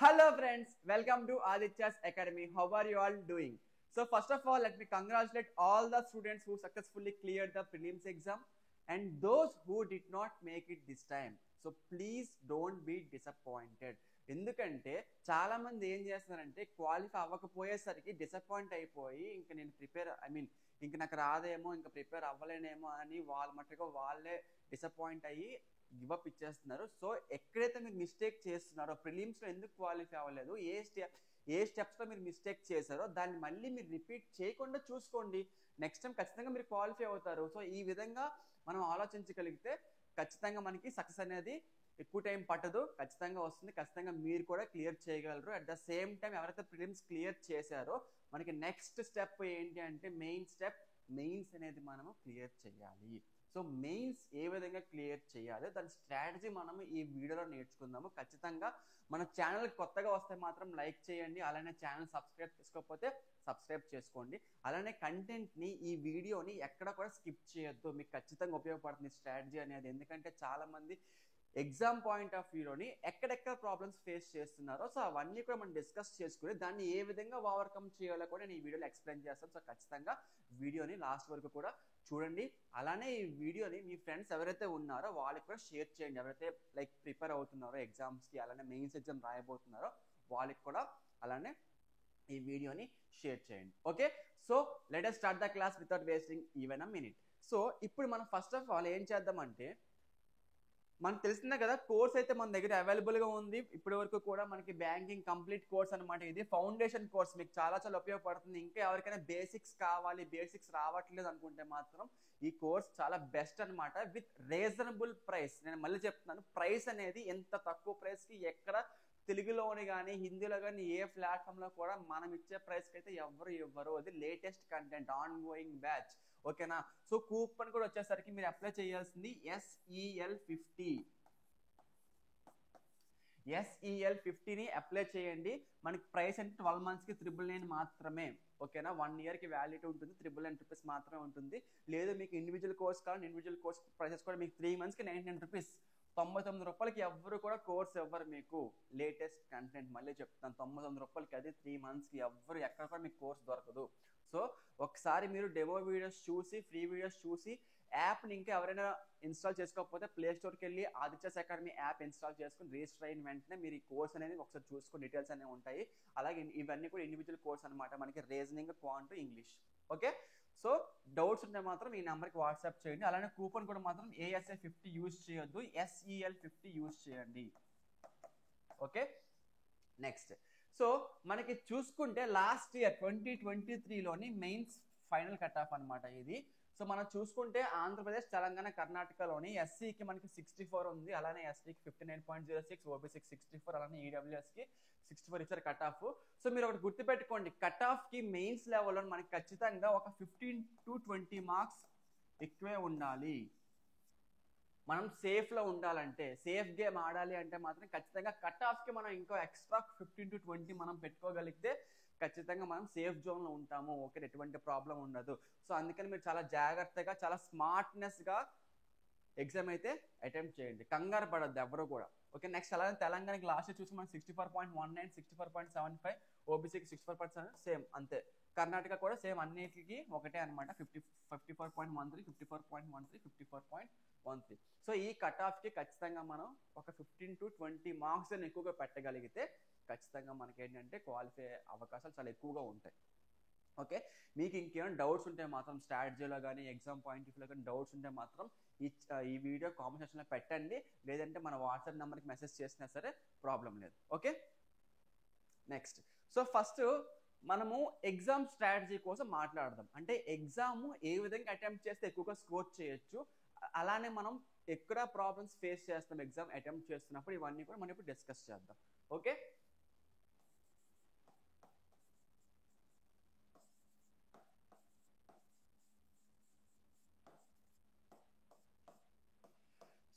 Hello friends, welcome to Aditya's Academy. How are you all doing? So first of all, let me congratulate all the students who successfully cleared the prelims exam and those who did not make it this time. So please don't be disappointed. ఎందుకంటే చాలా మంది ఏం చేస్తున్నారంటే qualify అవ్వకపోయేసరికి disappoint అయిపోయి ఇంకా నేను ఇంక నాకు రాదేమో ఇంకా ప్రిపేర్ అవ్వలేనేమో అని వాళ్ళ మట్టుగా వాళ్ళే డిసప్పాయింట్ అయ్యి గివప్ ఇచ్చేస్తున్నారు. సో ఎక్కడైతే మీరు మిస్టేక్ చేస్తున్నారో ప్రిలిమ్స్లో ఎందుకు క్వాలిఫై అవ్వలేదు, ఏ స్టెప్స్లో మీరు మిస్టేక్ చేశారో దాన్ని మళ్ళీ మీరు రిపీట్ చేయకుండా చూసుకోండి. నెక్స్ట్ టైం ఖచ్చితంగా మీరు క్వాలిఫై అవుతారు. సో ఈ విధంగా మనం ఆలోచించగలిగితే ఖచ్చితంగా మనకి సక్సెస్ అనేది ఎక్కువ టైం పట్టదు, ఖచ్చితంగా వస్తుంది. ఖచ్చితంగా మీరు కూడా క్లియర్ చేయగలరు. అట్ ద సేమ్ టైం ఎవరైతే ప్రిలిమ్స్ క్లియర్ చేశారో మనకి నెక్స్ట్ స్టెప్ ఏంటి అంటే మెయిన్స్ అనేది మనము క్లియర్ చేయాలి. సో మెయిన్స్ ఏ విధంగా క్లియర్ చేయాలి దాని స్ట్రాటజీ మనం ఈ వీడియోలో నేర్చుకుందాము. ఖచ్చితంగా మన ఛానల్ కొత్తగా వస్తే మాత్రం లైక్ చేయండి, అలానే ఛానల్ సబ్స్క్రైబ్ చేసుకోకపోతే సబ్స్క్రైబ్ చేసుకోండి. అలానే కంటెంట్ని ఈ వీడియోని ఎక్కడ కూడా స్కిప్ చేయొద్దు, మీకు ఖచ్చితంగా ఉపయోగపడుతుంది స్ట్రాటజీ అనేది. ఎందుకంటే చాలామంది ఎగ్జామ్ పాయింట్ ఆఫ్ వ్యూలోని ఎక్కడెక్కడ ప్రాబ్లమ్స్ ఫేస్ చేస్తున్నారో సో అవన్నీ కూడా మనం డిస్కస్ చేసుకుని దాన్ని ఏ విధంగా ఓవర్కమ్ చేయాలో కూడా నేను ఈ వీడియోలో ఎక్స్ప్లెయిన్ చేస్తాను. సో ఖచ్చితంగా వీడియోని లాస్ట్ వరకు కూడా చూడండి. అలానే ఈ వీడియోని మీ ఫ్రెండ్స్ ఎవరైతే ఉన్నారో వాళ్ళకి కూడా షేర్ చేయండి. ఎవరైతే ప్రిపేర్ అవుతున్నారో ఎగ్జామ్స్కి, అలానే మెయిన్స్ ఎగ్జామ్ రాయబోతున్నారో వాళ్ళకి కూడా అలానే ఈ వీడియోని షేర్ చేయండి. Okay, so let us start the class without wasting even a minute. So ఇప్పుడు మనం ఫస్ట్ ఆఫ్ ఆల్ ఏం చేద్దామంటే, మనకు తెలిసిందే కదా కోర్స్ అయితే మన దగ్గర అవైలబుల్గా ఉంది. ఇప్పటి వరకు కూడా మనకి బ్యాంకింగ్ కంప్లీట్ కోర్స్ అనమాట. ఇది ఫౌండేషన్ కోర్స్, మీకు చాలా చాలా ఉపయోగపడుతుంది. ఇంకా ఎవరికైనా బేసిక్స్ కావాలి, బేసిక్స్ రావట్లేదు అనుకుంటే మాత్రం ఈ కోర్స్ చాలా బెస్ట్ అనమాట. With reasonable price. నేను మళ్ళీ చెప్తున్నాను, ప్రైస్ అనేది ఎంత తక్కువ ప్రైస్కి ఎక్కడ తెలుగులోని కానీ హిందీలో కానీ ఏ ప్లాట్ఫామ్లో కూడా మనం ఇచ్చే ప్రైస్కి అయితే ఎవరు ఇవ్వరు. అది latest content, on going batch. ఓకేనా? సో కూపన్ కూడా వచ్చేసరికి మీరు అప్లై చేయాల్సింది SEL50ని అప్లై చేయండి. మనకి ప్రైస్ అంటే 12 monthsకి 999 మాత్రమే. ఓకేనా? 1 yearకి వ్యాలిడిటీ ఉంటుంది, 999 రూపీస్ మాత్రమే ఉంటుంది. లేదు మీకు ఇండివిజువల్ కోర్స్ కావాలి, ఇండివిజువల్ కోర్స్ ప్రైసెస్ కూడా మీకు 3 monthsకి 99 రూపీస్. 99 రూపాయలకి ఎవ్వరు కూడా కోర్స్ ఎవ్వరు మీకు. లేటెస్ట్ కంటెంట్ మళ్ళీ చెప్తాను, 99 రూపాయలకి అది 3 monthsకి ఎవ్వరు ఎక్కడ కూడా మీకు కోర్స్ దొరకదు. సో ఒకసారి మీరు డెమో వీడియోస్ చూసి, ఫ్రీ వీడియోస్ చూసి, యాప్ని ఇంకా ఎవరైనా ఇన్స్టాల్ చేసుకోకపోతే ప్లే స్టోర్కి వెళ్ళి ఆదిత్యస్ అకాడమీ యాప్ ఇన్స్టాల్ చేసుకుని రిజిస్టర్ అయిన వెంటనే మీరు ఈ కోర్స్ అనేది ఒకసారి చూసుకుని డీటెయిల్స్ అనేవి ఉంటాయి. అలాగే ఇవన్నీ కూడా ఇండివిజువల్ కోర్స్ అనమాట. మనకి reasoning, quant, English. Okay, so doubts ఉంటే మాత్రం ఈ నెంబర్కి వాట్సాప్ చేయండి. అలానే కూపన్ కూడా మాత్రం ASA50 యూజ్ చేయొద్దు, SEL50 యూజ్ చేయండి. Okay, next. సో మనకి చూసుకుంటే లాస్ట్ ఇయర్ 2023లోని మెయిన్స్ ఫైనల్ కట్ ఆఫ్ అనమాట ఇది. సో మనం చూసుకుంటే ఆంధ్రప్రదేశ్, తెలంగాణ, కర్ణాటకలోని SCకి మనకి 64 ఉంది, అలానే STకి 59.06, OBCకి 64, అలానే EWSకి 64 ఇచ్చారు కట్ ఆఫ్. సో మీరు ఒకటి గుర్తుపెట్టుకోండి, కట్ ఆఫ్కి మెయిన్స్ లెవెల్లో మనకి ఖచ్చితంగా ఒక 15 to 20 మార్క్స్ ఎక్కువే ఉండాలి. మనం సేఫ్లో ఉండాలంటే, సేఫ్ గేమ్ ఆడాలి అంటే మాత్రం ఖచ్చితంగా కట్ ఆఫ్కి మనం ఇంకో ఎక్స్ట్రా 15 to 20 మనం పెట్టుకోగలిగితే ఖచ్చితంగా మనం సేఫ్ జోన్లో ఉంటాము. ఓకే, ఎటువంటి ప్రాబ్లం ఉండదు. సో అందుకని మీరు చాలా జాగ్రత్తగా, చాలా స్మార్ట్నెస్గా ఎగ్జామ్ అయితే అటెంప్ట్ చేయండి, కంగారు పడద్దు ఎవరు కూడా. ఓకే, నెక్స్ట్ అలానే తెలంగాణకి లాస్ట్ ఇయర్ చూసి మనం 64.19, 64.75, OBCకి 64.7 సేమ్ అంతే. కర్ణాటక కూడా సేమ్, అన్నిటికీ ఒకటే అనమాట. 54.13, 54.13, 54.13. సో ఈ కట్ ఆఫ్కి ఖచ్చితంగా మనం ఒక 15 to 20 మార్క్స్ అని ఎక్కువగా పెట్టగలిగితే ఖచ్చితంగా మనకి ఏంటంటే క్వాలిఫై అవకాశాలు చాలా ఎక్కువగా ఉంటాయి. ఓకే, మీకు ఇంకేమైనా డౌట్స్ ఉంటే మాత్రం స్ట్రాటజీలో కానీ ఎగ్జామ్ పాయింట్ ఆఫ్ వ్యూలో కానీ డౌట్స్ ఉంటే మాత్రం ఈ వీడియో కామెంట్ సెక్షన్లో పెట్టండి, లేదంటే మన వాట్సాప్ నెంబర్కి మెసేజ్ చేసినా సరే ప్రాబ్లం లేదు. Okay, next. సో ఫస్ట్ మనము ఎగ్జామ్ స్ట్రాటజీ కోసం మాట్లాడదాం. అంటే ఎగ్జామ్ ఏ విధంగా అటెంప్ట్ చేస్తే ఎక్కువగా స్కోర్ చేయొచ్చు, అలానే మనం ఎక్కడ ప్రాబ్లమ్స్ ఫేస్ చేస్తాం ఎగ్జామ్ అటెంప్ట్ చేస్తున్నప్పుడు, ఇవన్నీ కూడా మనం ఇప్పుడు డిస్కస్ చేద్దాం. ఓకే,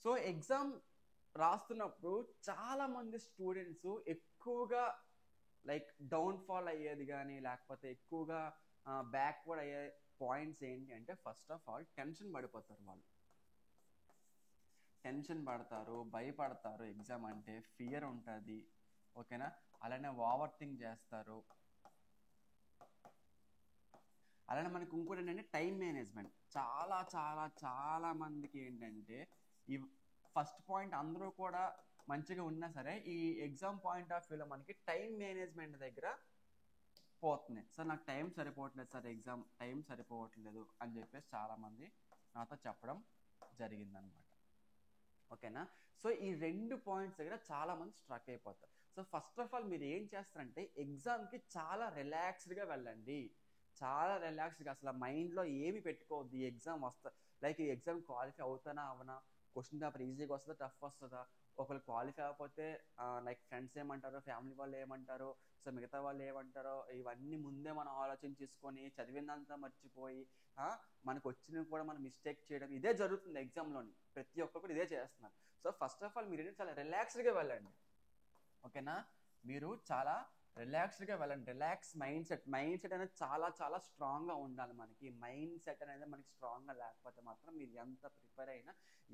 సో ఎగ్జామ్ రాస్తున్నప్పుడు చాలామంది స్టూడెంట్స్ ఎక్కువగా డౌన్ఫాల్ అయ్యేది కానీ లేకపోతే ఎక్కువగా బ్యాక్వర్డ్ అయ్యే పాయింట్స్ ఏంటి అంటే, ఫస్ట్ ఆఫ్ ఆల్ టెన్షన్ పడిపోతారు. వాళ్ళు టెన్షన్ పడతారు, భయపడతారు. ఎగ్జామ్ అంటే ఫియర్ ఉంటుంది. ఓకేనా? అలానే ఓవర్ థింక్ చేస్తారు. అలానే మనకి ఇంకోటి ఏంటంటే టైం మేనేజ్మెంట్. చాలా చాలా చాలా మందికి ఏంటంటే ఈ ఫస్ట్ పాయింట్ అందరూ కూడా మంచిగా ఉన్నా సరే ఈ ఎగ్జామ్ పాయింట్ ఆఫ్ వ్యూలో మనకి టైం మేనేజ్మెంట్ దగ్గర పోతున్నాయి. సార్ నాకు టైం సరిపోవట్లేదు సార్, ఎగ్జామ్ టైం సరిపోవట్లేదు అని చెప్పేసి చాలామంది నాతో చెప్పడం జరిగిందనమాట. ఓకేనా. సో ఈ 2 పాయింట్స్ దగ్గర చాలామంది స్ట్రక్ అయిపోతారు. సో ఫస్ట్ ఆఫ్ ఆల్ మీరు ఏం చేస్తారంటే ఎగ్జామ్కి చాలా రిలాక్స్డ్గా వెళ్ళండి. చాలా రిలాక్స్డ్గా, అసలు మైండ్లో ఏమి పెట్టుకోవద్దు. ఈ ఎగ్జామ్ వస్తా లైక్ ఈ ఎగ్జామ్ క్వాలిఫై అవుతానా అవనా, క్వశ్చన్ పేపర్ ఈజీగా వస్తుందా టఫ్ వస్తుందా, ఒకవేళ క్వాలిఫై అవ్వకపోతే లైక్ ఫ్రెండ్స్ ఏమంటారో, ఫ్యామిలీ వాళ్ళు ఏమంటారో, సో మిగతా వాళ్ళు ఏమంటారో, ఇవన్నీ ముందే మనం ఆలోచించుకొని చదివిందంతా మర్చిపోయి మనకు వచ్చినవి కూడా మనం మిస్టేక్ చేయడం ఇదే జరుగుతుంది ఎగ్జామ్లోని. ప్రతి ఒక్కరు కూడా ఇదే చేస్తున్నారు. సో ఫస్ట్ ఆఫ్ ఆల్ మీరు చాలా రిలాక్స్డ్గా వెళ్ళండి. ఓకేనా. మీరు చాలా రిలాక్స్డ్గా వెళ్ళండి. రిలాక్స్ మైండ్ సెట్ అనేది చాలా చాలా స్ట్రాంగ్గా ఉండాలి. మనకి మైండ్ సెట్ అనేది మనకి స్ట్రాంగ్గా లేకపోతే మాత్రం మీరు ఎంత ప్రిపేర్ అయినా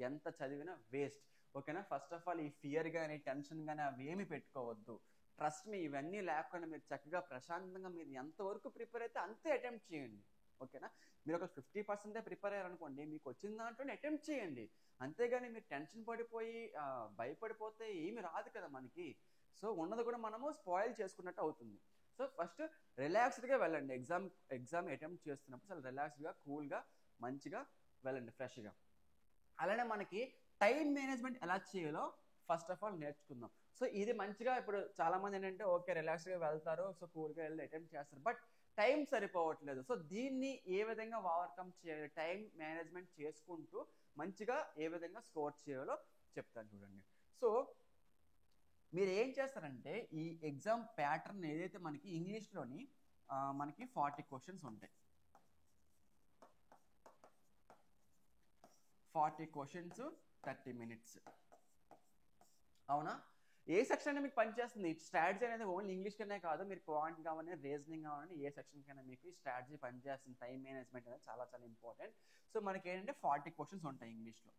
ఎంత చదివినా వేస్ట్. ఓకేనా. ఫస్ట్ ఆఫ్ ఆల్ ఈ ఫియర్ కానీ టెన్షన్ కానీ అవి ఏమి పెట్టుకోవద్దు. ట్రస్ట్ మీ, ఇవన్నీ లేకుండా మీరు చక్కగా ప్రశాంతంగా మీరు ఎంతవరకు ప్రిపేర్ అయితే అంతే అటెంప్ట్ చేయండి. ఓకేనా. మీరు ఒక 50% ప్రిపేర్ అయ్యారనుకోండి, మీకు వచ్చిన దాంట్లోనే అటెంప్ట్ చేయండి. అంతేగాని మీరు టెన్షన్ పడిపోయి భయపడిపోతే ఏమి రాదు కదా మనకి. సో ఉన్నది కూడా మనము స్పాయిల్ చేసుకున్నట్టు అవుతుంది. సో ఫస్ట్ రిలాక్స్డ్గా వెళ్ళండి. ఎగ్జామ్ అటెంప్ట్ చేస్తున్నప్పుడు చాలా రిలాక్స్డ్గా కూల్గా మంచిగా వెళ్ళండి, ఫ్రెష్గా. అలానే మనకి టైం మేనేజ్మెంట్ ఎలా చేయాలో ఫస్ట్ ఆఫ్ ఆల్ నేర్చుకుందాం. సో ఇది మంచిగా ఇప్పుడు చాలామంది ఏంటంటే ఓకే రిలాక్స్డ్గా వెళ్తారు, సో కూల్గా వెళ్ళి అటెంప్ట్ చేస్తారు, బట్ టైం సరిపోవట్లేదు. సో దీన్ని ఏ విధంగా ఓవర్కమ్ చేయాలి, టైం మేనేజ్మెంట్ చేసుకుంటూ మంచిగా ఏ విధంగా స్కోర్ చేయాలో చెప్తాను చూడండి. సో మీరు ఏం చేస్తారంటే ఈ ఎగ్జామ్ ప్యాటర్న్ ఏదైతే మనకి ఇంగ్లీష్లోని మనకి 40 క్వశ్చన్స్ ఉంటాయి. 40 క్వశ్చన్స్ 30 minutes. అవునా. ఏ సెక్షన్ మీకు పనిచేస్తుంది? స్ట్రాటజీ అనేది ఓన్లీ ఇంగ్లీష్ కనే కాదు, మీరు క్వాంట్ కావాలని రీజనింగ్ కావాలని ఏ సెక్షన్ కైనా మీకు ఈ స్ట్రాటజీ పనిచేస్తుంది. టైం మేనేజ్మెంట్ అనేది చాలా చాలా ఇంపార్టెంట్. సో మనకి ఏంటంటే 40 క్వశ్చన్స్ ఉంటాయి ఇంగ్లీష్లో,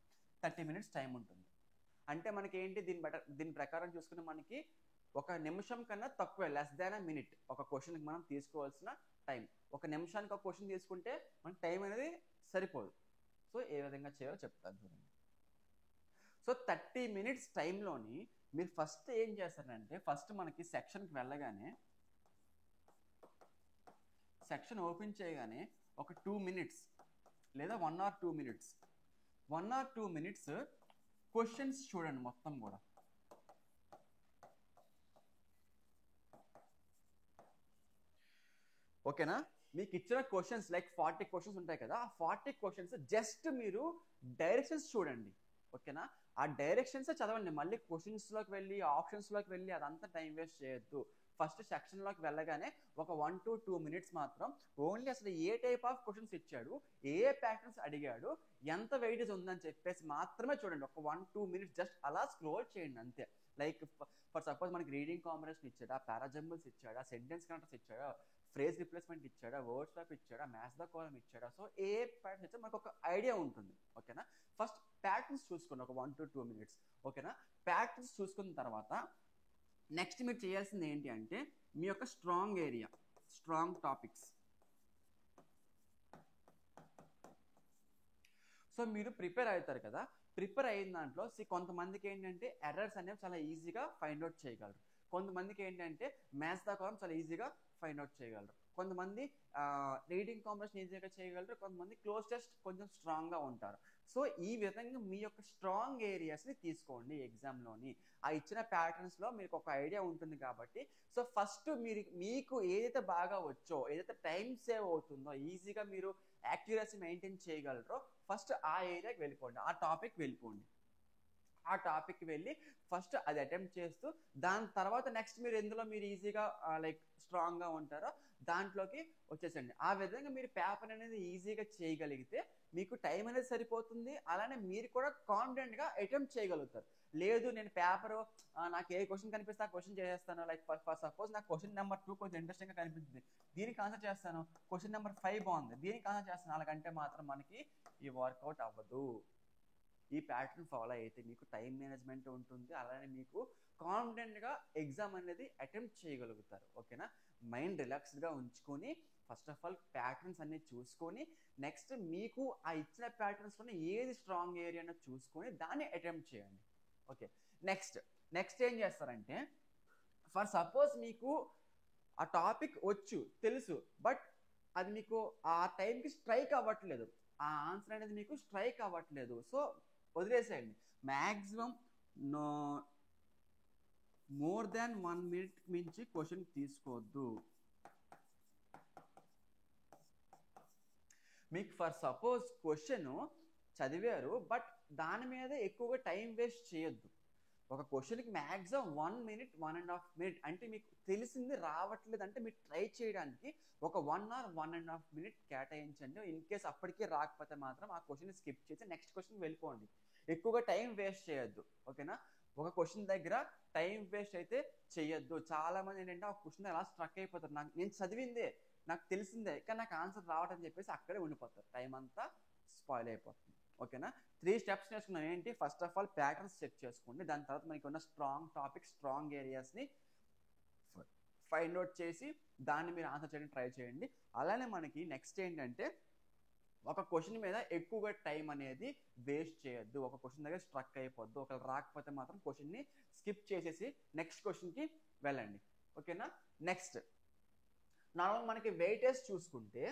30 minutes టైం ఉంటుంది. అంటే మనకి ఏంటి దీని ప్రకారం చూసుకుని మనకి 1 నిమిషం కన్నా తక్కువ, లెస్ దాన్ a minute ఒక క్వశ్చన్కి మనం తీసుకోవాల్సిన టైం. 1 నిమిషానికి ఒక క్వశ్చన్ తీసుకుంటే మన టైం అనేది సరిపోదు. సో ఏ విధంగా చేయాలో చెప్తాను చూడండి. సో 30 minutes టైంలోని మీరు ఫస్ట్ ఏం చేస్తారంటే ఫస్ట్ మనకి సెక్షన్కి వెళ్ళగానే సెక్షన్ ఓపెన్ చేయగానే ఒక 2 minutes లేదా 1 or 2 minutes 1 or 2 minutes questions చూడండి మొత్తం కూడా. ఓకేనా. మీకు ఇచ్చిన క్వశ్చన్స్ లైక్ 40 క్వశ్చన్స్ ఉంటాయి కదా, ఆ 40 క్వశ్చన్స్ జస్ట్ మీరు డైరెక్షన్స్ చూడండి. ఓకేనా. ఆ డైరెక్షన్స్ చదవండి. మళ్ళీ క్వశ్చన్స్లోకి వెళ్ళి ఆప్షన్స్లోకి వెళ్ళి అదంతా టైం వేస్ట్ చేయొద్దు. ఫస్ట్ సెక్షన్లోకి వెళ్ళగానే ఒక 1 to 2 minutes మాత్రం ఓన్లీ అసలు ఏ టైప్ ఆఫ్ క్వశ్చన్స్ ఇచ్చాడు, ఏ ప్యాటర్న్స్ అడిగాడు, ఎంత వెయిటేజ్ ఉందని చెప్పేసి మాత్రమే చూడండి. ఒక 1-2 minutes జస్ట్ అలా స్క్రోల్ చేయండి అంతే. లైక్ ఫర్ సపోజ్ మనకి రీడింగ్ కాంబినేషన్ ఇచ్చాడా, పారాజంబుల్స్ ఇచ్చాడా, సెంటెన్స్ కనెక్టర్స్ ఇచ్చాడా, ఫ్రేజ్ రిప్లేస్మెంట్ ఇచ్చాడా, వర్డ్ స్వాప్ ఇచ్చాడా, మ్యాచ్ ద కాలమ్ ఇచ్చాడా, సో ఏ ప్యాటర్న్స్ ఇచ్చా మనకు ఒక ఐడియా ఉంటుంది. ఓకేనా. ఫస్ట్ ప్యాటర్న్స్ చూసుకోండి ఒక 1 to 2 minutes. ఓకేనా. ప్యాటర్న్స్ చూసుకున్న తర్వాత నెక్స్ట్ మీరు చేయాల్సింది ఏంటి అంటే మీ యొక్క strong area, strong topics. So మీరు ప్రిపేర్ అవుతారు కదా, ప్రిపేర్ అయిన దాంట్లో కొంతమందికి ఏంటంటే ఎర్రర్స్ అనేవి చాలా ఈజీగా ఫైండ్ అవుట్ చేయగలరు. కొంతమందికి ఏంటంటే మ్యాథ్స్ ద కాలమ్ చాలా ఈజీగా ఫైండ్ అవుట్ చేయగలరు. కొంతమంది రీడింగ్ కాంబినేషన్ ఈజీగా చేయగలరు. కొంతమంది క్లోజ్ టెస్ట్ కొంచెం స్ట్రాంగ్గా ఉంటారు. సో ఈ విధంగా మీ యొక్క స్ట్రాంగ్ ఏరియాస్ని తీసుకోండి ఎగ్జామ్లోని. ఆ ఇచ్చిన ప్యాటర్న్స్లో మీకు ఒక ఐడియా ఉంటుంది కాబట్టి సో ఫస్ట్ మీకు ఏదైతే బాగా వచ్చో, ఏదైతే టైం సేవ్ అవుతుందో, ఈజీగా మీరు యాక్యురసీ మెయింటైన్ చేయగలరో ఫస్ట్ ఆ ఏరియాకి వెళ్ళిపోండి, ఆ టాపిక్ వెళ్ళిపోండి. ఆ టాపిక్ వెళ్ళి ఫస్ట్ అది అటెంప్ట్ చేస్తూ దాని తర్వాత నెక్స్ట్ మీరు ఎందులో మీరు ఈజీగా లైక్ స్ట్రాంగ్గా ఉంటారో దాంట్లోకి వచ్చేసండి. ఆ విధంగా మీరు పేపర్ అనేది ఈజీగా చేయగలిగితే మీకు టైం అనేది సరిపోతుంది. అలానే మీరు కూడా కాన్ఫిడెంట్గా అటెంప్ట్ చేయగలుగుతారు. లేదు నేను పేపరు నాకు ఏ క్వశ్చన్ కనిపిస్తే ఆ క్వశ్చన్ చేసేస్తాను. లైక్ ఫర్ సపోజ్ నాకు క్వశ్చన్ నెంబర్ 2 కొంచెం ఇంట్రెస్టింగ్గా కనిపిస్తుంది, దీనికి ఆన్సర్ చేస్తాను. క్వశ్చన్ నెంబర్ 5 బాగుంది, దీనికి ఆన్సర్ చేస్తాను. అలాగంటే మాత్రం మనకి ఈ వర్కౌట్ అవ్వదు. ఈ ప్యాటర్న్ ఫాలో అయితే మీకు టైం మేనేజ్మెంట్ ఉంటుంది, అలానే మీకు కాన్ఫిడెంట్గా ఎగ్జామ్ అనేది అటెంప్ట్ చేయగలుగుతారు. ఓకేనా, మైండ్ రిలాక్స్డ్గా ఉంచుకొని ఫస్ట్ ఆఫ్ ఆల్ ప్యాటర్న్స్ అన్ని చూసుకొని నెక్స్ట్ మీకు ఆ ఇచ్చిన ప్యాటర్న్స్లోనే ఏది స్ట్రాంగ్ ఏరియా చూసుకొని దాన్ని అటెంప్ట్ చేయండి. ఓకే, నెక్స్ట్ ఏం చేస్తారంటే, ఫర్ సపోజ్ మీకు ఆ టాపిక్ వచ్చు తెలుసు, బట్ అది మీకు ఆ టైంకి స్ట్రైక్ అవ్వట్లేదు, ఆ ఆన్సర్ అనేది మీకు స్ట్రైక్ అవ్వట్లేదు, సో వదిలేసేయండి. మ్యాక్సిమం మోర్ దాన్ 1 minute మించి క్వశ్చన్ తీసుకోవద్దు. మీకు ఫర్ సపోజ్ క్వశ్చన్ చదివారు బట్ దాని మీద ఎక్కువగా టైం వేస్ట్ చేయొద్దు. ఒక క్వశ్చన్కి మ్యాక్సిమం 1 minute 1.5 minute అంటే మీకు తెలిసింది రావట్లేదు అంటే మీరు ట్రై చేయడానికి ఒక 1 or 1.5 minute కేటాయించండి. ఇన్ కేస్ అప్పటికే రాకపోతే మాత్రం ఆ క్వశ్చన్ స్కిప్ చేసి నెక్స్ట్ క్వశ్చన్ వెళ్ళిపోండి. ఎక్కువగా టైం వేస్ట్ చేయొద్దు. ఓకేనా, ఒక క్వశ్చన్ దగ్గర టైం వేస్ట్ అయితే చేయొద్దు. చాలా మంది ఏంటంటే ఆ క్వశ్చన్ ఎలా స్ట్రక్ అయిపోతారు, నేను చదివిందే నాకు తెలిసిందే కానీ నాకు ఆన్సర్ రావటని చెప్పేసి అక్కడే ఉండిపోతారు, టైం అంతా స్పాయిల్ అయిపోతుంది. ఓకేనా, 3 steps నేర్చుకున్నాం. ఏంటి, first of all patterns check చేసుకోండి, దాని తర్వాత మనకి ఉన్న స్ట్రాంగ్ టాపిక్స్ స్ట్రాంగ్ ఏరియాస్ని ఫైండ్ అవుట్ చేసి దాన్ని మీరు ఆన్సర్ చేయడానికి ట్రై చేయండి. అలానే మనకి నెక్స్ట్ ఏంటంటే, ఒక క్వశ్చన్ మీద ఎక్కువగా టైం అనేది వేస్ట్ చేయొద్దు. ఒక క్వశ్చన్ దగ్గర స్ట్రక్ అయిపోద్దు, ఒకవేళ రాకపోతే మాత్రం క్వశ్చన్ని స్కిప్ చేసేసి నెక్స్ట్ క్వశ్చన్కి వెళ్ళండి. ఓకేనా, నెక్స్ట్ నార్మల్ మనకి వెయిటేజ్ చూసుకుంటే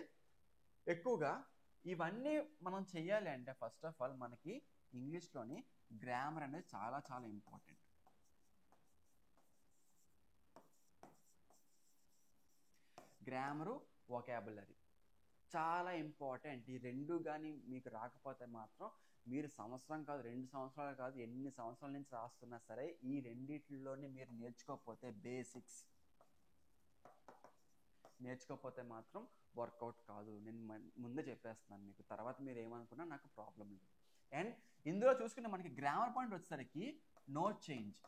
ఎక్కువగా ఇవన్నీ మనం చెయ్యాలి అంటే ఫస్ట్ ఆఫ్ ఆల్ మనకి ఇంగ్లీష్లోని గ్రామర్ అనేది చాలా చాలా ఇంపార్టెంట్. గ్రామరు, వొకాబులరీ చాలా ఇంపార్టెంట్. ఈ రెండు కానీ మీకు రాకపోతే మాత్రం మీరు సంవత్సరం కాదు 2 సంవత్సరాలు కాదు ఎన్ని సంవత్సరాల నుంచి రాస్తున్నా సరే ఈ రెండిట్లోనే మీరు నేర్చుకోకపోతే బేసిక్స్ నేర్చుకోకపోతే మాత్రం వర్కౌట్ కాదు. నేను ముందే చెప్పేస్తున్నాను మీకు, తర్వాత మీరు ఏమనుకున్నా నాకు ప్రాబ్లం లేదు. అండ్ ఇందులో చూసుకుంటే మనకి గ్రామర్ పాయింట్ వచ్చేసరికి నో చేంజ్.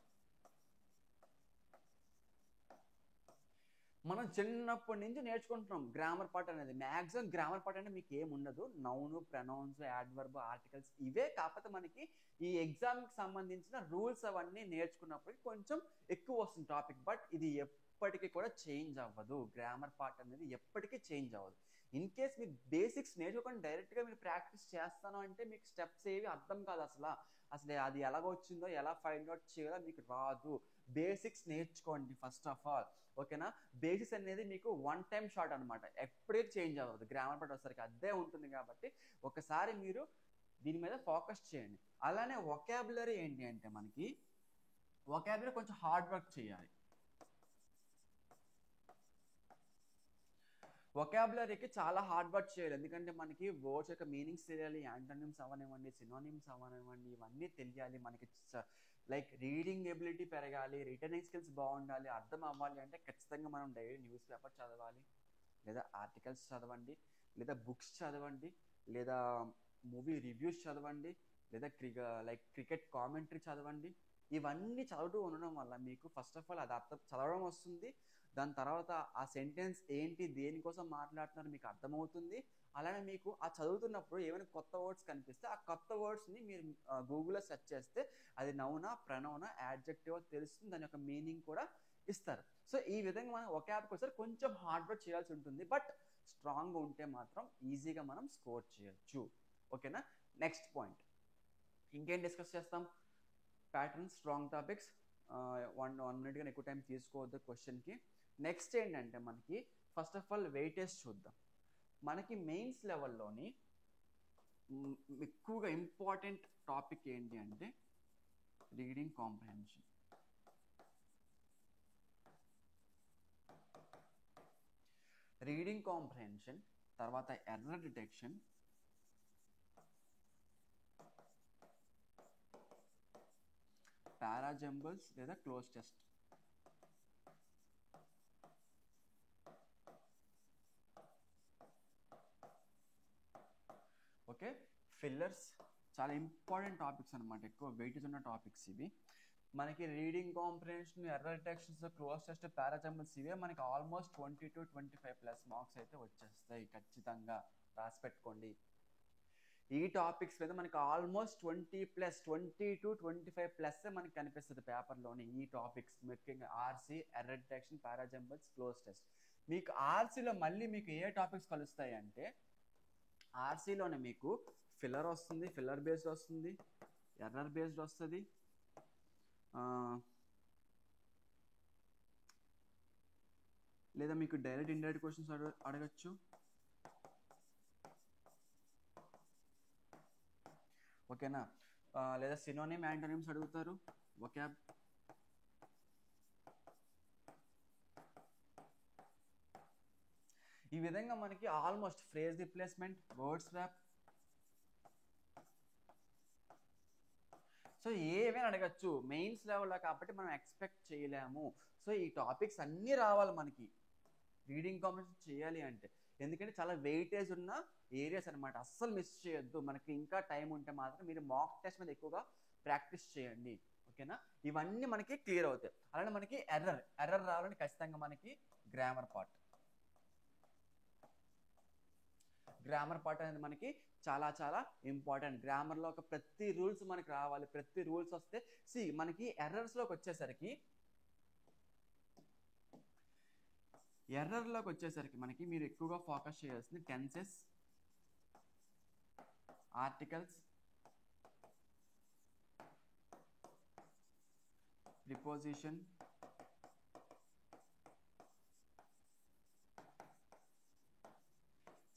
మనం చిన్నప్పటి నుంచి నేర్చుకుంటున్నాం గ్రామర్ పార్ట్ అనేది. మ్యాక్సిమం గ్రామర్ పార్ట్ అంటే మీకు ఏముండదు, నౌన్, ప్రొనౌన్స్, యాడ్వర్బ్, ఆర్టికల్స్ ఇవే. కాకపోతే మనకి ఈ ఎగ్జామ్కి సంబంధించిన రూల్స్ అవన్నీ నేర్చుకున్నప్పటికీ కొంచెం ఎక్కువ వస్తుంది టాపిక్, బట్ ఇది ఎప్పటికీ కూడా చేంజ్ అవ్వదు. గ్రామర్ పార్ట్ అనేది ఎప్పటికీ చేంజ్ అవ్వదు. ఇన్ కేస్ మీకు బేసిక్స్ నేర్చుకోకుండా డైరెక్ట్గా మీరు ప్రాక్టీస్ చేస్తాను అంటే మీకు స్టెప్స్ ఏవి అర్థం కాదు. అసలు అది ఎలాగొచ్చిందో ఎలా ఫైండ్ అవుట్ చేయాలో మీకు రాదు. బేసిక్స్ నేర్చుకోండి ఫస్ట్ ఆఫ్ ఆల్. ఓకేనా, బేసిక్స్ అనేది మీకు 1 time షార్ట్ అనమాట, ఎప్పటికీ చేంజ్ అవ్వదు. గ్రామర్ పార్ట్ వచ్చేసరికి అదే ఉంటుంది కాబట్టి ఒకసారి మీరు దీని మీద ఫోకస్ చేయండి. అలానే వొకాబులరీ ఏంటి అంటే మనకి వొకాబులరీ కొంచెం హార్డ్ వర్క్ చేయాలి. వొకాబులరీకి చాలా హార్డ్ వర్క్ చేయాలి, ఎందుకంటే మనకి వర్డ్స్ యొక్క మీనింగ్స్ తెలియాలి, యాంటోనిమ్స్ అవనివ్వండి, సినోనిమ్స్ అవనివ్వండి, ఇవన్నీ తెలియాలి. మనకి లైక్ రీడింగ్ ఎబిలిటీ పెరగాలి, రిటర్నింగ్ స్కిల్స్ బాగుండాలి. అర్థం అవ్వాలి అంటే ఖచ్చితంగా మనం డైలీ న్యూస్ పేపర్ చదవాలి, లేదా ఆర్టికల్స్ చదవండి, లేదా బుక్స్ చదవండి, లేదా మూవీ రివ్యూస్ చదవండి, లేదా క్రికెట్ కామెంటరీ చదవండి. ఇవన్నీ చదువుతూ ఉండడం వల్ల మీకు ఫస్ట్ ఆఫ్ ఆల్ అది అర్థం చదవడం వస్తుంది. దాని తర్వాత ఆ సెంటెన్స్ ఏంటి, దేనికోసం మాట్లాడుతున్నారు మీకు అర్థమవుతుంది. అలానే మీకు ఆ చదువుతున్నప్పుడు ఏమైనా కొత్త వర్డ్స్ కనిపిస్తే ఆ కొత్త వర్డ్స్ని మీరు గూగుల్లో సెర్చ్ చేస్తే అది నౌనా, ప్రొనౌనా, యాడ్జెక్టివ్ తెలుస్తుంది, దాని యొక్క మీనింగ్ కూడా ఇస్తారు. సో ఈ విధంగా మనం వొకాబ్కి వచ్చారు కొంచెం హార్డ్ వర్క్ చేయాల్సి ఉంటుంది, బట్ స్ట్రాంగ్గా ఉంటే మాత్రం ఈజీగా మనం స్కోర్ చేయొచ్చు. ఓకేనా, నెక్స్ట్ పాయింట్ ఇంకేం డిస్కస్ చేస్తాం, ప్యాటర్న్స్, స్ట్రాంగ్ టాపిక్స్. 1 minute కానీ ఎక్కువ టైం తీసుకోవద్దు క్వశ్చన్కి. నెక్స్ట్ ఏంటంటే మనకి ఫస్ట్ ఆఫ్ ఆల్ వెయిటేజ్ చూద్దాం. మనకి మెయిన్స్ లెవెల్లోని ఎక్కువగా ఇంపార్టెంట్ టాపిక్ ఏంటి అంటే రీడింగ్ కాంప్రహెన్షన్. రీడింగ్ కాంప్రహెన్షన్ తర్వాత ఎర్రర్ డిటెక్షన్, పారాజంబుల్స్ లేదా క్లోజ్ టెస్ట్. ఓకే, ఫిల్లర్స్ చాలా ఇంపార్టెంట్ టాపిక్స్ అనమాట, ఎక్కువ వెయిటేజ్ ఉన్న టాపిక్స్ ఇవి. మనకి reading comprehension, error detections, cloze test, parajumbles ఇవే మనకి ఆల్మోస్ట్ 20 to 25+ మార్క్స్ అయితే వచ్చేస్తాయి. ఖచ్చితంగా రాసి పెట్టుకోండి. ఈ టాపిక్స్ మీద మనకి ఆల్మోస్ట్ 20+, 20 to 25+ మనకి కనిపిస్తుంది పేపర్లోని. ఈ టాపిక్స్ ముఖ్యంగా RC, error detection, parajumbles, cloze test. మీకు ఆర్సీలో మళ్ళీ మీకు ఏ టాపిక్స్ కలుస్తాయి అంటే, ఆర్సీలోనే మీకు ఫిల్లర్ వస్తుంది, ఫిల్లర్ బేస్డ్ వస్తుంది, ఎర్రర్ బేస్డ్ వస్తుంది, లేదా మీకు డైరెక్ట్ ఇండైరెక్ట్ క్వశ్చన్స్ అడగచ్చు. ఓకేనా, లేదా సినోనిమ్, యాంటోనిమ్స్ అడుగుతారు, వొకాబ్. ఈ విధంగా మనకి almost phrase replacement, word swap, so ఏవైనా అడగచ్చు మెయిన్స్ లెవెల్లో కాబట్టి మనం ఎక్స్పెక్ట్ చేయలేము. సో ఈ టాపిక్స్ అన్నీ రావాలి మనకి రీడింగ్ కాంపిటీషన్ చేయాలి అంటే, ఎందుకంటే చాలా వెయిటేజ్ ఉన్న ఏరియాస్ అనమాట. అస్సలు మిస్ చేయొద్దు. మనకి ఇంకా టైం ఉంటే మాత్రం మీరు మాక్ టెస్ట్ మీద ఎక్కువగా ప్రాక్టీస్ చేయండి. ఓకేనా, ఇవన్నీ మనకి క్లియర్ అవుతాయి. అలానే మనకి ఎర్రర్ రావాలని ఖచ్చితంగా మనకి గ్రామర్ పార్ట్ అనేది మనకి చాలా చాలా ఇంపార్టెంట్. గ్రామర్లో ఒక ప్రతి రూల్స్ మనకి రావాలి. ప్రతి రూల్స్ వస్తే మనకి ఎర్రర్స్లోకి వచ్చేసరికి మనకి మీరు ఎక్కువగా ఫోకస్ చేయాల్సింది tenses, articles, preposition,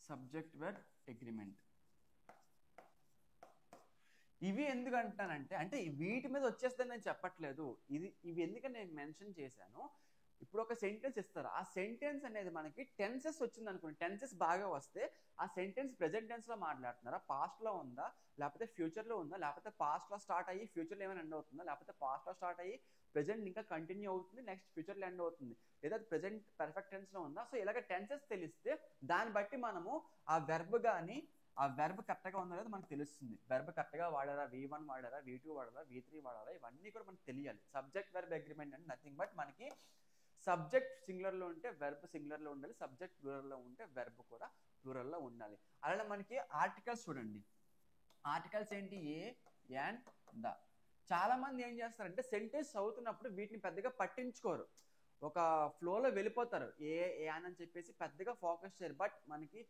subject verb agreement. ఇవి ఎందుకు అంటానంటే, అంటే వీటి మీద వచ్చేస్తుందని నేను చెప్పట్లేదు. ఇవి ఎందుకని నేను మెన్షన్ చేశాను, ఇప్పుడు ఒక సెంటెన్స్ ఇస్తారు, ఆ సెంటెన్స్ అనేది మనకి టెన్సెస్ వచ్చింది అనుకోండి, టెన్సెస్ బాగా వస్తే ఆ సెంటెన్స్ ప్రెజెంట్ టెన్స్లో మాట్లాడుతున్నారా, పాస్ట్లో ఉందా, లేకపోతే ఫ్యూచర్లో ఉందా, లేకపోతే పాస్ట్లో స్టార్ట్ అయ్యి ఫ్యూచర్లో ఏమైనా ఎండ్ అవుతుందా, లేకపోతే పాస్ట్లో స్టార్ట్ అయ్యి ప్రెజెంట్ ఇంకా కంటిన్యూ అవుతుంది, నెక్స్ట్ ఫ్యూచర్లో ఎండ్ అవుతుంది, లేదా ప్రెజెంట్ పర్ఫెక్ట్ టెన్స్లో ఉందా. సో ఇలాగ టెన్సెస్ తెలిస్తే దాన్ని బట్టి మనము ఆ వెర్బ్ కానీ ఆ వెర్బ్ కరెక్ట్గా ఉందా లేదా మనకు తెలుస్తుంది. వెర్బ్ కరెక్ట్గా వాడారా, V1 వాడారా, V2 వాడారా, V3 వాడారా, ఇవన్నీ కూడా మనకు తెలియాలి. సబ్జెక్ట్ వెర్బ్ అగ్రిమెంట్ అంటే నథింగ్ బట్ మనకి సబ్జెక్ట్ సింగులర్లో ఉంటే వెర్బ్ సింగులర్లో ఉండాలి, సబ్జెక్ట్ ప్లూరల్లో ఉంటే వెర్బ్ కూడా ప్లూరల్లో ఉండాలి. అలానే మనకి ఆర్టికల్స్ చూడండి. ఆర్టికల్స్ ఏంటి, ఏ, అండ్, ద. చాలా మంది ఏం చేస్తారంటే సెంటెన్స్ చదువుతున్నప్పుడు వీటిని పెద్దగా పట్టించుకోరు, ఒక ఫ్లోలో వెళ్ళిపోతారు, ఏ అని చెప్పేసి పెద్దగా ఫోకస్ చేయరు. బట్ మనకి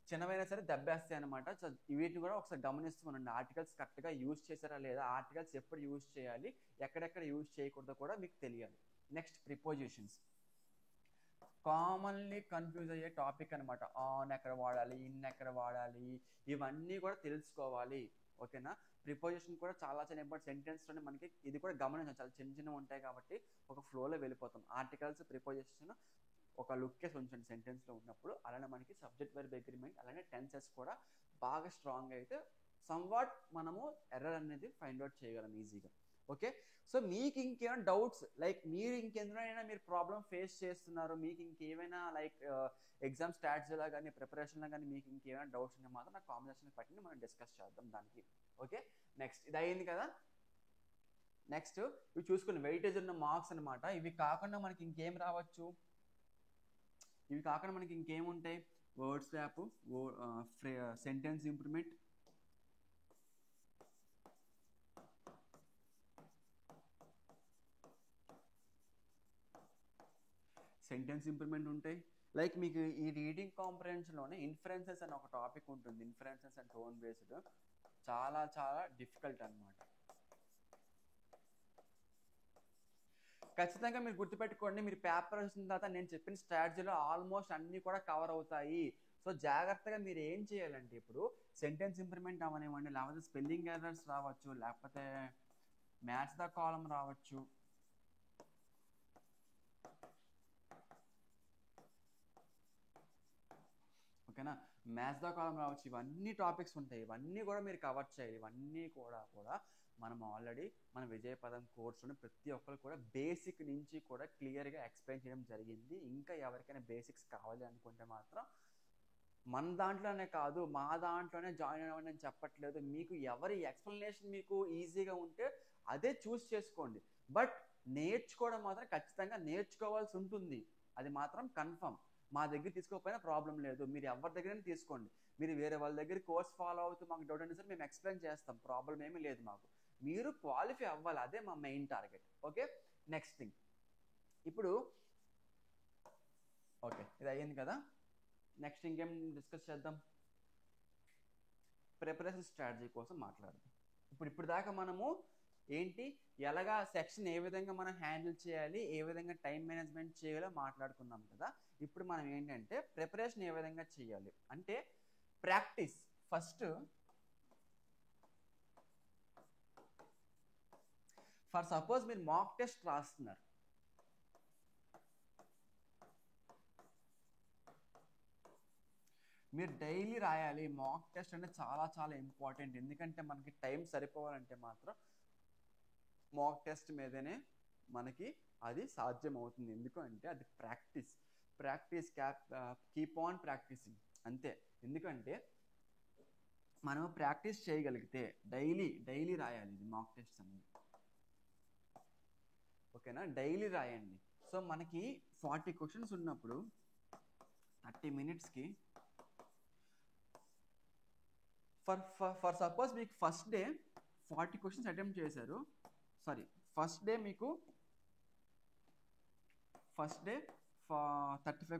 చిన్నవైనా సరే దెబ్బేస్తాయి అనమాట. సో వీటిని కూడా ఒకసారి గమనిస్తూ ఉండండి. ఆర్టికల్స్ కరెక్ట్గా యూజ్ చేశారా లేదా, ఆర్టికల్స్ ఎప్పుడు యూజ్ చేయాలి, ఎక్కడెక్కడ యూజ్ చేయకూడదో కూడా మీకు తెలియాలి. నెక్స్ట్ ప్రిపోజిషన్స్, కామన్లీ కన్ఫ్యూజ్ అయ్యే టాపిక్ అనమాట. ఆన్ ఎక్కడ వాడాలి, ఇన్ ఎక్కడ వాడాలి, ఇవన్నీ కూడా తెలుసుకోవాలి. ఓకేనా, ప్రిపోజిషన్ కూడా చాలా చాలా ఇంపార్టెంట్. సెంటెన్స్లోనే మనకి ఇది కూడా గమనించాలి, చాలా చిన్న చిన్నవి ఉంటాయి కాబట్టి ఒక ఫ్లోలో వెళ్ళిపోతాం. ఆర్టికల్స్, ప్రిపోజిషన్ ఒక లుక్కేసి ఉంచండి సెంటెన్స్లో ఉన్నప్పుడు. అలానే మనకి సబ్జెక్ట్ వెర్బ్ అగ్రిమెంట్, అలానే టెన్సెస్ కూడా బాగా స్ట్రాంగ్ అయితే సమ్వాట్ మనము ఎర్రర్ అనేది ఫైండ్ అవుట్ చేయగలం ఈజీగా. ఓకే, సో మీకు ఇంకేమైనా డౌట్స్, లైక్ మీరు ఇంకెందులోనైనా మీరు ప్రాబ్లమ్ ఫేస్ చేస్తున్నారు, మీకు ఇంకేమైనా లైక్ ఎగ్జామ్ స్ట్రాటజీలో కానీ ప్రిపరేషన్లో కానీ మీకు ఇంకేమైనా డౌట్స్ ఉంటే మాత్రం నాకు కాంబినేషన్ పట్టిని మనం డిస్కస్ చేద్దాం దానికి. ఓకే, నెక్స్ట్ ఇది అయ్యింది కదా. నెక్స్ట్ ఇవి చూసుకుని వెయిటేజ్ ఉన్న మార్క్స్ అనమాట. ఇవి కాకుండా మనకి ఇంకేం రావచ్చు, ఇవి కాకుండా మనకి ఇంకేముంటాయి, వర్డ్ స్వాప్, సెంటెన్స్ ఇంప్రూవ్మెంట్, ఉంటాయి. లైక్ మీకు ఈ రీడింగ్ కాంప్రహెన్షన్లోనే ఇన్ఫరెన్సెస్ అని ఒక టాపిక్ ఉంటుంది. ఇన్ఫరెన్సెస్ అండ్ టోన్ బేస్డ్ చాలా చాలా డిఫికల్ట్ అనమాట. ఖచ్చితంగా మీరు గుర్తుపెట్టుకోండి, మీరు పేపర్ వచ్చిన తర్వాత నేను చెప్పిన స్ట్రాటజీలో ఆల్మోస్ట్ అన్నీ కూడా కవర్ అవుతాయి. సో జాగ్రత్తగా మీరు ఏం చేయాలంటే, ఇప్పుడు సెంటెన్స్ ఇంప్రూవ్మెంట్ అవనివ్వండి, లేకపోతే స్పెల్లింగ్ ఎర్రర్స్ రావచ్చు, లేకపోతే మ్యాచ్ ద కాలం రావచ్చు, ఓకేనా, మ్యాచ్ ద కాలం రావచ్చు, ఇవన్నీ టాపిక్స్ ఉంటాయి. ఇవన్నీ కూడా మీరు కవర్ చేయాలి. ఇవన్నీ కూడా మనం ఆల్రెడీ మన విజయపదం కోర్సులో ప్రతి ఒక్కరు కూడా బేసిక్ నుంచి కూడా క్లియర్గా ఎక్స్ప్లెయిన్ చేయడం జరిగింది. ఇంకా ఎవరికైనా బేసిక్స్ కావాలి అనుకుంటే మాత్రం మన దాంట్లోనే కాదు, మా దాంట్లోనే జాయిన్ అవ్వండి అని చెప్పట్లేదు. మీకు ఎవరి ఎక్స్ప్లెనేషన్ మీకు ఈజీగా ఉంటే అదే చూస్ చేసుకోండి. బట్ నేర్చుకోవడం మాత్రం ఖచ్చితంగా నేర్చుకోవాల్సి ఉంటుంది, అది మాత్రం కన్ఫర్మ్. మా దగ్గర తీసుకోకపోయినా ప్రాబ్లం లేదు, మీరు ఎవరి దగ్గరైనా తీసుకోండి. మీరు వేరే వాళ్ళ దగ్గర కోర్స్ ఫాలో అవుతూ మాకు డౌట్ అంటే సార్ మేము ఎక్స్ప్లెయిన్ చేస్తాం, ప్రాబ్లం ఏమీ లేదు మాకు. మీరు క్వాలిఫై అవ్వాలి, అదే మా main target. Okay, next thing. ఇప్పుడు ఓకే, ఇది అయ్యింది కదా. నెక్స్ట్ ఇంకేం డిస్కస్ చేద్దాం? ప్రిపరేషన్ స్ట్రాటజీ కోసం మాట్లాడదాం. ఇప్పుడు దాకా మనము ఏంటి, ఎలాగా సెక్షన్ ఏ విధంగా మనం హ్యాండిల్ చేయాలి, ఏ విధంగా టైం మేనేజ్మెంట్ చేయాలో మాట్లాడుకున్నాం కదా. ఇప్పుడు మనం ఏంటంటే ప్రిపరేషన్ ఏ విధంగా చేయాలి అంటే ప్రాక్టీస్. ఫస్ట్ ఫర్ సపోజ్ మీరు మాక్ టెస్ట్ రాస్తున్నారు, మీరు డైలీ రాయాలి. మాక్ టెస్ట్ అంటే చాలా చాలా ఇంపార్టెంట్, ఎందుకంటే మనకి టైం సరిపోవాలంటే మాత్రం మాక్ టెస్ట్ మీదనే మనకి అది సాధ్యం అవుతుంది. ఎందుకంటే అది ప్రాక్టీస్ కీప్ ఆన్ ప్రాక్టీసింగ్ అంతే. ఎందుకంటే మనం ప్రాక్టీస్ చేయగలిగితే డైలీ రాయాలి ఇది మాక్ టెస్ట్ అనేది. ఓకేనా, డైలీ రాయండి. సో మనకి 40 క్వశ్చన్స్ ఉన్నప్పుడు 30 మినిట్స్కి ఫర్ సపోజ్ మీకు ఫస్ట్ డే 40 క్వశ్చన్స్ అటెంప్ట్ చేశారు. Sorry, first day 35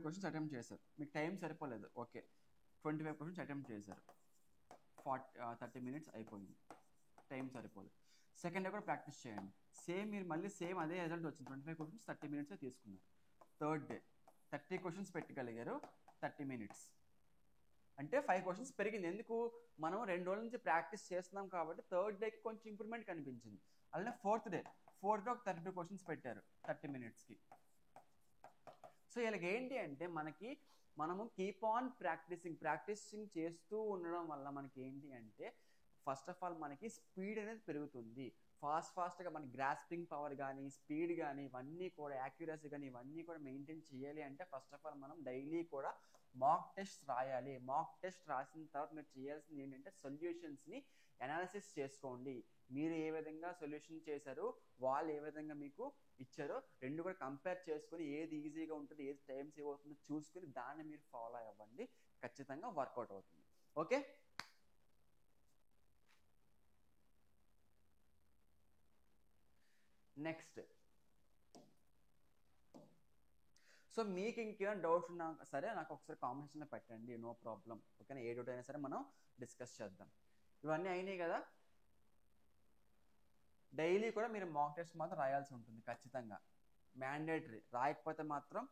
questions attempt చేశారు, మీకు టైం సరిపోలేదు. ఓకే, 25 క్వశ్చన్స్ అటెంప్ట్ చేశారు, 30 మినిట్స్ అయిపోయింది, టైం సరిపోలేదు. సెకండ్ డే కూడా ప్రాక్టీస్ చేయండి. మీరు మళ్ళీ అదే రిజల్ట్ వచ్చింది, 25 క్వశ్చన్స్ 30 మినిట్సే తీసుకున్నారు. థర్డ్ డే 30 క్వశ్చన్స్ పెట్టగలిగారు, 30 మినిట్స్ అంటే 5 క్వశ్చన్స్ పెరిగింది. ఎందుకు, మనం 2 రోజుల నుంచి ప్రాక్టీస్ చేస్తున్నాం కాబట్టి థర్డ్ డేకి కొంచెం ఇంప్రూవ్మెంట్ కనిపించింది. అలానే ఫోర్త్ డే ఒక 32 క్వశ్చన్స్ పెట్టారు 30 మినిట్స్కి. సో ఇలాగ ఏంటి అంటే మనము కీప్ ఆన్ ప్రాక్టీసింగ్ చేస్తూ ఉండడం వల్ల మనకి ఏంటి అంటే ఫస్ట్ ఆఫ్ ఆల్ మనకి స్పీడ్ అనేది పెరుగుతుంది. ఫాస్ట్గా మన గ్రాస్పింగ్ పవర్ కానీ, స్పీడ్ కానీ, ఇవన్నీ కూడా యాక్యురసీ కానీ ఇవన్నీ కూడా మెయింటైన్ చేయాలి అంటే ఫస్ట్ ఆఫ్ ఆల్ మనం డైలీ కూడా మాక్ టెస్ట్ రాయాలి. మాక్ టెస్ట్ రాసిన తర్వాత మీరు చేయాల్సింది ఏంటంటే సొల్యూషన్స్ని అనాలిసిస్ చేసుకోండి. మీరు ఏ విధంగా సొల్యూషన్ చేశారో, వాళ్ళు ఏ విధంగా మీకు ఇచ్చారో, రెండు కూడా కంపేర్ చేసుకొని ఏది ఈజీగా ఉంటుంది, ఏది టైం సేవ్ అవుతుందో చూసుకుని దాన్ని మీరు ఫాలో అవ్వండి, ఖచ్చితంగా వర్కౌట్ అవుతుంది. Okay, next. సో మీకు ఇంకేమైనా డౌట్స్ ఉన్నా సరే నాకు ఒకసారి కామెంట్స్లో పెట్టండి, నో ప్రాబ్లం. ఓకేనా, ఏ డౌట్ అయినా సరే మనం డిస్కస్ చేద్దాం. ఇవన్నీ అయినాయి కదా. డైలీ కూడా మీరు మాక్ టెస్ట్ మాత్రం రాయాల్సి ఉంటుంది ఖచ్చితంగా, మ్యాండేటరీ. రాయకపోతే మాత్రం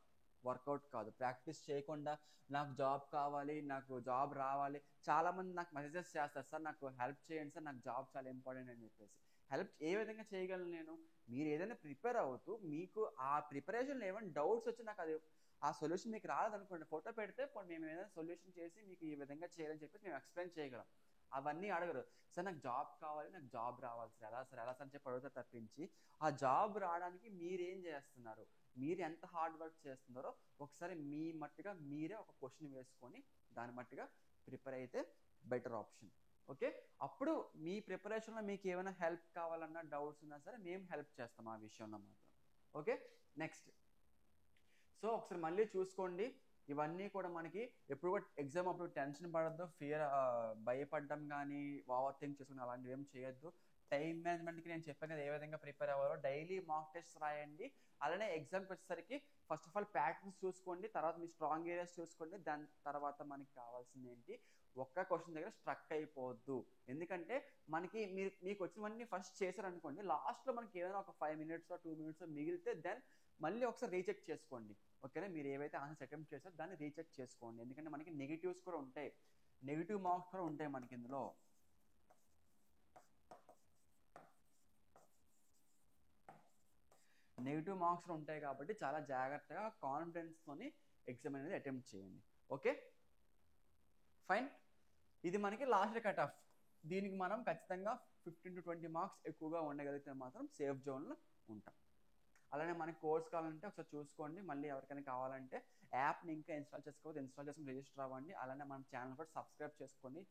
వర్కౌట్ కాదు. ప్రాక్టీస్ చేయకుండా నాకు జాబ్ కావాలి, నాకు జాబ్ రావాలి, చాలామంది నాకు మెసేజెస్ చేస్తారు, సార్ నాకు హెల్ప్ చేయండి సార్, నాకు జాబ్ చాలా ఇంపార్టెంట్ అని చెప్పేసి. హెల్ప్ ఏ విధంగా చేయగలను నేను? మీరు ఏదైనా ప్రిపేర్ అవుతూ మీకు ఆ ప్రిపరేషన్లో ఏమైనా డౌట్స్ వచ్చి నాకు అది ఆ సొల్యూషన్ మీకు రాదనుకోండి, ఫోటో పెడితే మేము ఏదైనా సొల్యూషన్ చేసి మీకు ఈ విధంగా చేయాలని చెప్పేసి మేము ఎక్స్ప్లెయిన్ చేయగలం. అవన్నీ అడగరు. సార్ నాకు జాబ్ కావాలి, నాకు జాబ్ రావాలి సార్, ఎలా సార్ అని చెప్పి అడుగుతారు తప్పించి ఆ జాబ్ రావడానికి మీరేం చేస్తున్నారు, మీరు ఎంత హార్డ్ వర్క్ చేస్తున్నారో ఒకసారి మీ మట్టుగా మీరే ఒక క్వశ్చన్ వేసుకొని దాని మట్టుగా ప్రిపేర్ అయితే బెటర్ ఆప్షన్. ఓకే, అప్పుడు మీ ప్రిపరేషన్లో మీకు ఏమైనా హెల్ప్ కావాలన్నా, డౌట్స్ ఉన్నా సరే మేము హెల్ప్ చేస్తాం ఆ విషయంలో మాత్రం. Okay, next. సో ఒకసారి మళ్ళీ చూసుకోండి, ఇవన్నీ కూడా మనకి ఎప్పుడు కూడా ఎగ్జామ్ అప్పుడు టెన్షన్ పడద్దు, భయపడడం కానీ ఓవర్ థింక్ చేసుకుని అలాంటివి ఏం చేయొద్దు. టైం మేనేజ్మెంట్కి నేను చెప్పాను కదా ఏ విధంగా ప్రిపేర్ అవ్వాలో. డైలీ మాక్ టెస్ట్ రాయండి. అలానే ఎగ్జామ్కి వచ్చేసరికి ఫస్ట్ ఆఫ్ ఆల్ ప్యాటర్న్స్ చూసుకోండి, తర్వాత మీ స్ట్రాంగ్ ఏరియాస్ చూసుకోండి. దాని తర్వాత మనకి కావాల్సింది ఏంటి, ఒక్క క్వశ్చన్ దగ్గర స్ట్రక్ అయిపోవద్దు. ఎందుకంటే మీకు వచ్చినవన్నీ ఫస్ట్ చేశారనుకోండి, లాస్ట్లో మనకి ఏదైనా ఒక 5 మినిట్స్ 2 మినిట్స్ మిగిలితే దెన్ మళ్ళీ ఒకసారి రీచెక్ చేసుకోండి. ఓకేనా, మీరు ఏవైతే ఆన్సర్స్ అటెంప్ట్ చేస్తారో దాన్ని రీచెక్ చేసుకోండి. ఎందుకంటే మనకి నెగిటివ్స్ కూడా ఉంటాయి, నెగిటివ్ మార్క్స్ కూడా ఉంటాయి మనకి ఇందులో. నెగిటివ్ మార్క్స్ ఉంటాయి కాబట్టి చాలా జాగ్రత్తగా కాన్ఫిడెన్స్తోని ఎగ్జామ్ అనేది అటెంప్ట్ చేయండి. Okay, fine. ఇది మనకి లాస్ట్ కట్ ఆఫ్. దీనికి మనం ఖచ్చితంగా 15 to 20 మార్క్స్ ఎక్కువగా ఉండగలిగితే మాత్రం సేఫ్ జోన్లో ఉంటాం. అలానే మనకి కోర్స్ కావాలంటే ఒకసారి చూసుకోండి. మళ్ళీ ఎవరికైనా కావాలంటే యాప్ని ఇంకా ఇన్స్టాల్ చేసుకొని రిజిస్టర్ అవ్వండి. అలానే మన ఛానల్ కూడా సబ్స్క్రైబ్ చేసుకోండి.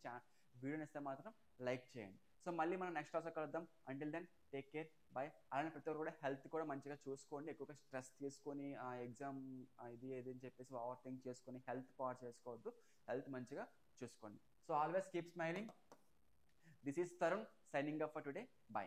వీడియోని ఇస్తే మాత్రం లైక్ చేయండి. సో మళ్ళీ మనం నెక్స్ట్ క్లాస్లో కలుద్దాం. Until then take care, bye. అలానే ప్రతి ఒక్కరు కూడా హెల్త్ కూడా మంచిగా చూసుకోండి. ఎక్కువగా స్ట్రెస్ తీసుకొని ఎగ్జామ్ ఇది ఏది అని చెప్పేసి ఓవర్ థింక్ చేసుకొని హెల్త్ పాడు చేసుకోవద్దు. హెల్త్ మంచిగా చూసుకోండి. So always keep smiling. This is Tarun signing up for today. By.